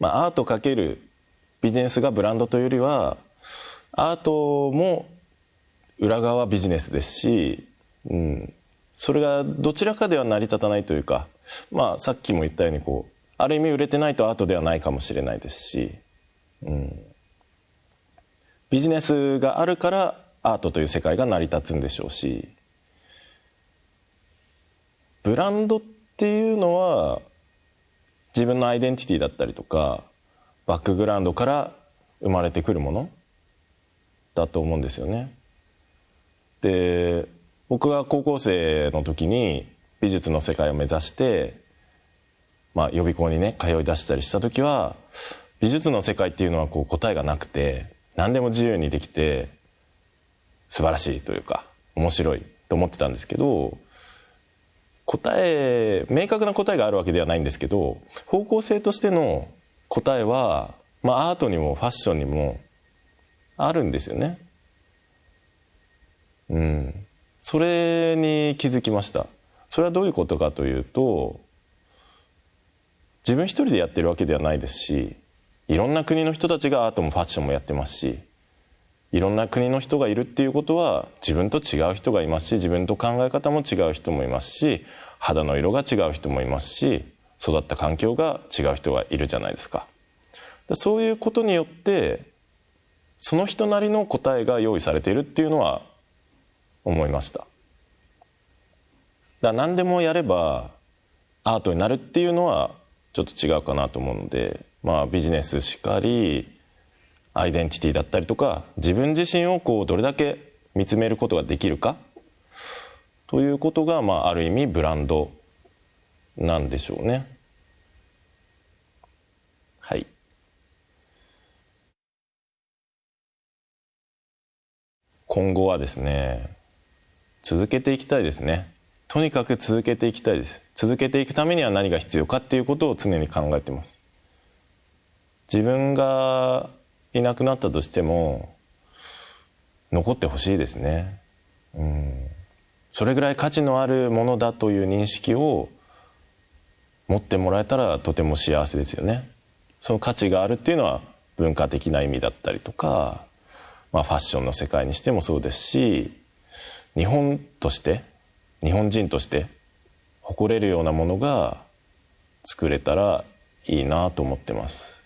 アート×ビジネスがブランドというよりは、アートも裏側はビジネスですし、それがどちらかでは成り立たないというか、さっきも言ったようにある意味売れてないとアートではないかもしれないですし、ビジネスがあるからアートという世界が成り立つんでしょうし、ブランドっていうのは自分のアイデンティティだったりとかバックグラウンドから生まれてくるものだと思うんですよね。で、僕が高校生の時に美術の世界を目指して、予備校にね通い出したりした時は、美術の世界っていうのは答えがなくて、何でも自由にできて素晴らしいというか面白いと思ってたんですけど、明確な答えがあるわけではないんですけど、方向性としての答えは、アートにもファッションにもあるんですよね。それに気づきました。それはどういうことかというと、自分一人でやってるわけではないですし、いろんな国の人たちがアートもファッションもやってますし、いろんな国の人がいるっていうことは自分と違う人がいますし、自分と考え方も違う人もいますし、肌の色が違う人もいますし、育った環境が違う人がいるじゃないですか。そういうことによってその人なりの答えが用意されているっていうのは思いました。何でもやればアートになるっていうのはちょっと違うかなと思うので、ビジネスしかりアイデンティティだったりとか、自分自身をどれだけ見つめることができるかということが、ある意味ブランドなんでしょうね。はい。今後はですね、続けていきたいですね。とにかく続けていきたいです。続けていくためには何が必要かっていうことを常に考えています。自分がいなくなったとしても残ってほしいですね。それぐらい価値のあるものだという認識を持ってもらえたらとても幸せですよね。その価値があるっていうのは文化的な意味だったりとか、ファッションの世界にしてもそうですし、日本人として誇れるようなものが作れたらいいなと思ってます。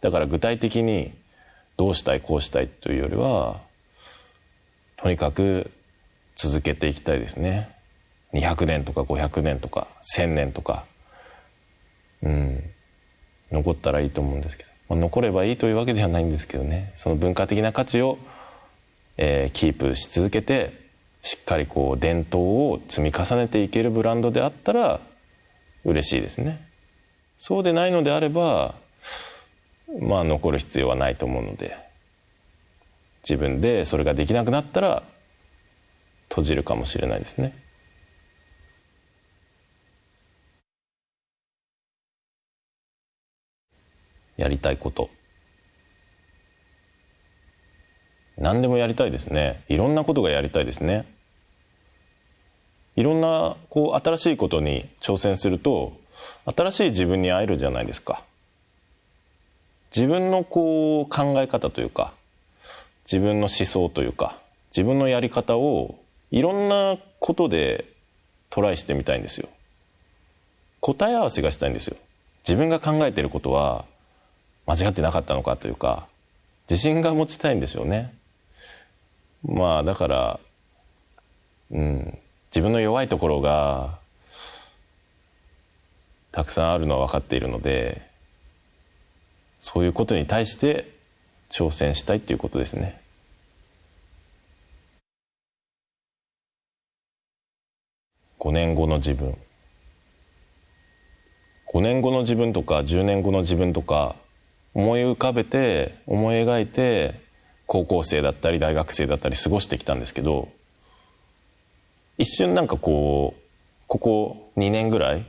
だから具体的にどうしたいこうしたいというよりは、とにかく続けていきたいですね。200年とか500年とか1000年とか、残ったらいいと思うんですけど、残ればいいというわけではないんですけどね、その文化的な価値を、キープし続けて、しっかり伝統を積み重ねていけるブランドであったら嬉しいですね。そうでないのであれば残る必要はないと思うので、自分でそれができなくなったら閉じるかもしれないですね。やりたいこと、何でもやりたいですね。いろんなことがやりたいですね。いろんな新しいことに挑戦すると新しい自分に会えるじゃないですか。自分の考え方というか、自分の思想というか、自分のやり方をいろんなことでトライしてみたいんですよ。答え合わせがしたいんですよ。自分が考えていることは間違ってなかったのかというか、自信が持ちたいんでしょうね。だから自分の弱いところがたくさんあるのは分かっているので、そういうことに対して挑戦したいっていうことですね。5年後の自分とか10年後の自分とか思い描いて高校生だったり大学生だったり過ごしてきたんですけど、一瞬ここ2年ぐらい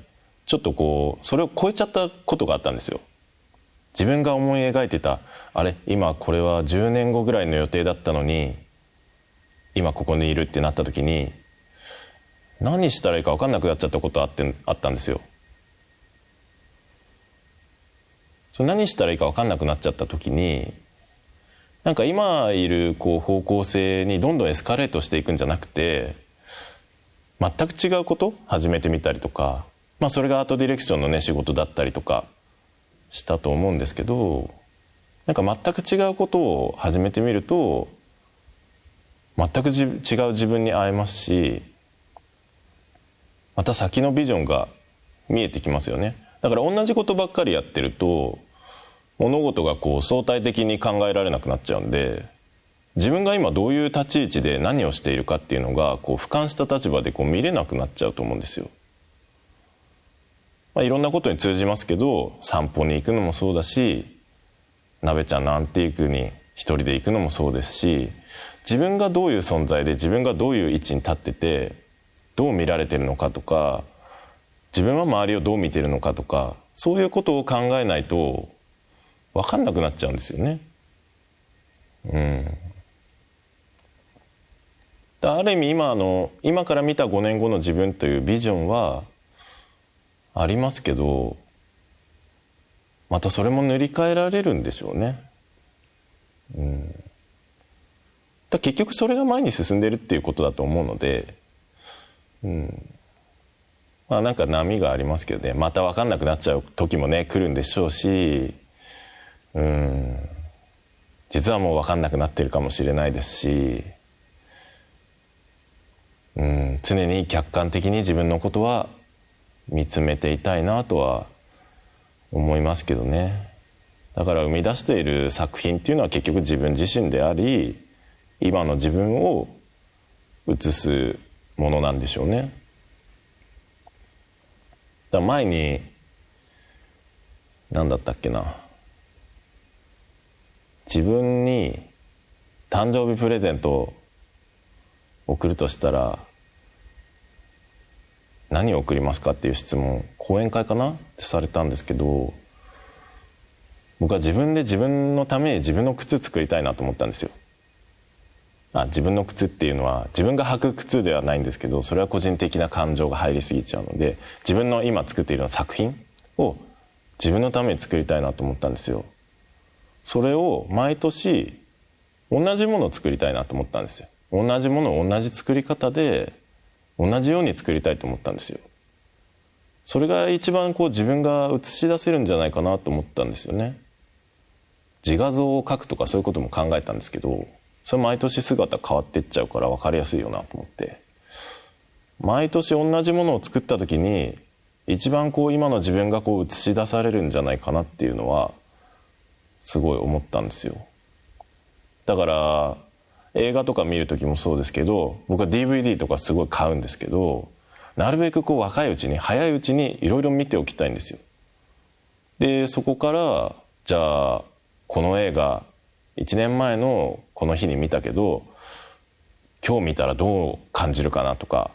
ちょっとそれを超えちゃったことがあったんですよ。自分が思い描いてた、今これは10年後ぐらいの予定だったのに今ここにいるってなった時に、何したらいいか分かんなくなっちゃったことあったんですよ。それ何したらいいか分かんなくなっちゃった時に、なんか今いる方向性にどんどんエスカレートしていくんじゃなくて、全く違うこと始めてみたりとか、それがアートディレクションのね仕事だったりとかしたと思うんですけど、なんか全く違うことを始めてみると全く違う自分に会えますし、また先のビジョンが見えてきますよね。だから同じことばっかりやってると物事が相対的に考えられなくなっちゃうんで、自分が今どういう立ち位置で何をしているかっていうのが俯瞰した立場で見れなくなっちゃうと思うんですよ。いろんなことに通じますけど、散歩に行くのもそうだし、鍋ちゃんのアンティークに一人で行くのもそうですし、自分がどういう存在で自分がどういう位置に立っててどう見られてるのかとか、自分は周りをどう見てるのかとか、そういうことを考えないと分かんなくなっちゃうんですよね。ある意味今から見た5年後の自分というビジョンはありますけど、またそれも塗り替えられるんでしょうね。結局それが前に進んでるっていうことだと思うので、なんか波がありますけどね、また分かんなくなっちゃう時もね来るんでしょうし、実はもう分かんなくなってるかもしれないですし、常に客観的に自分のことは見つめていたいなとは思いますけどね。だから生み出している作品っていうのは結局自分自身であり、今の自分を映すものなんでしょうね。だから前に何だったっけな、自分に誕生日プレゼントを送るとしたら何を送りますかっていう質問、講演会かなってされたんですけど、僕は自分で自分のために自分の靴作りたいなと思ったんですよ。自分の靴っていうのは自分が履く靴ではないんですけど、それは個人的な感情が入りすぎちゃうので、自分の今作っているような作品を自分のために作りたいなと思ったんですよ。それを毎年同じものを作りたいなと思ったんですよ。同じものを同じ作り方で同じように作りたいと思ったんですよ。それが一番自分が映し出せるんじゃないかなと思ったんですよね。自画像を描くとかそういうことも考えたんですけど、それ毎年姿変わっていっちゃうから分かりやすいよなと思って、毎年同じものを作った時に一番今の自分が映し出されるんじゃないかなっていうのはすごい思ったんですよ。だから映画とか見る時もそうですけど、僕は DVD とかすごい買うんですけど、なるべく若いうちに早いうちにいろいろ見ておきたいんですよ。でそこからじゃあこの映画1年前のこの日に見たけど今日見たらどう感じるかなとか、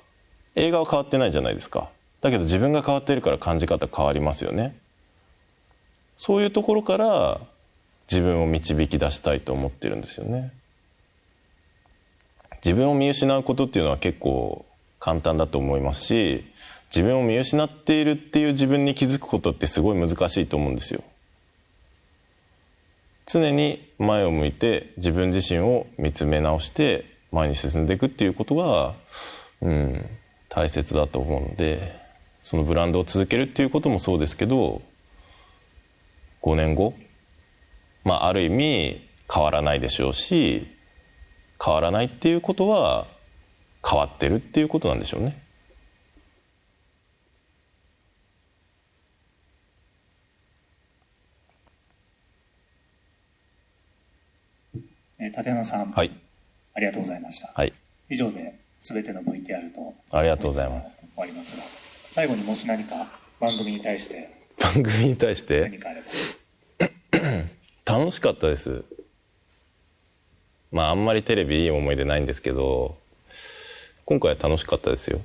映画は変わってないじゃないですか。だけど自分が変わっているから感じ方変わりますよね。そういうところから自分を導き出したいと思ってるんですよね。自分を見失うことっていうのは結構簡単だと思いますし、自分を見失っているっていう自分に気づくことってすごい難しいと思うんですよ。常に前を向いて自分自身を見つめ直して前に進んでいくっていうことが、大切だと思うので、そのブランドを続けるっていうこともそうですけど、5年後、ある意味変わらないでしょうし、変わらないっていうことは変わってるっていうことなんでしょうね。立山さん、はい、ありがとうございました。はい、以上で全ての VTR とありがとうございます。終わりますが、最後にもし何か番組に対して何かあれば。楽しかったです。あんまりテレビいい思い出ないんですけど、今回は楽しかったですよ。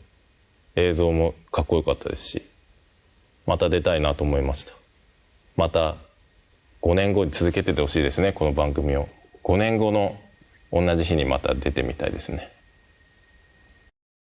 映像もかっこよかったですし、また出たいなと思いました。また5年後に続けててほしいですね、この番組を。5年後の同じ日にまた出てみたいですね。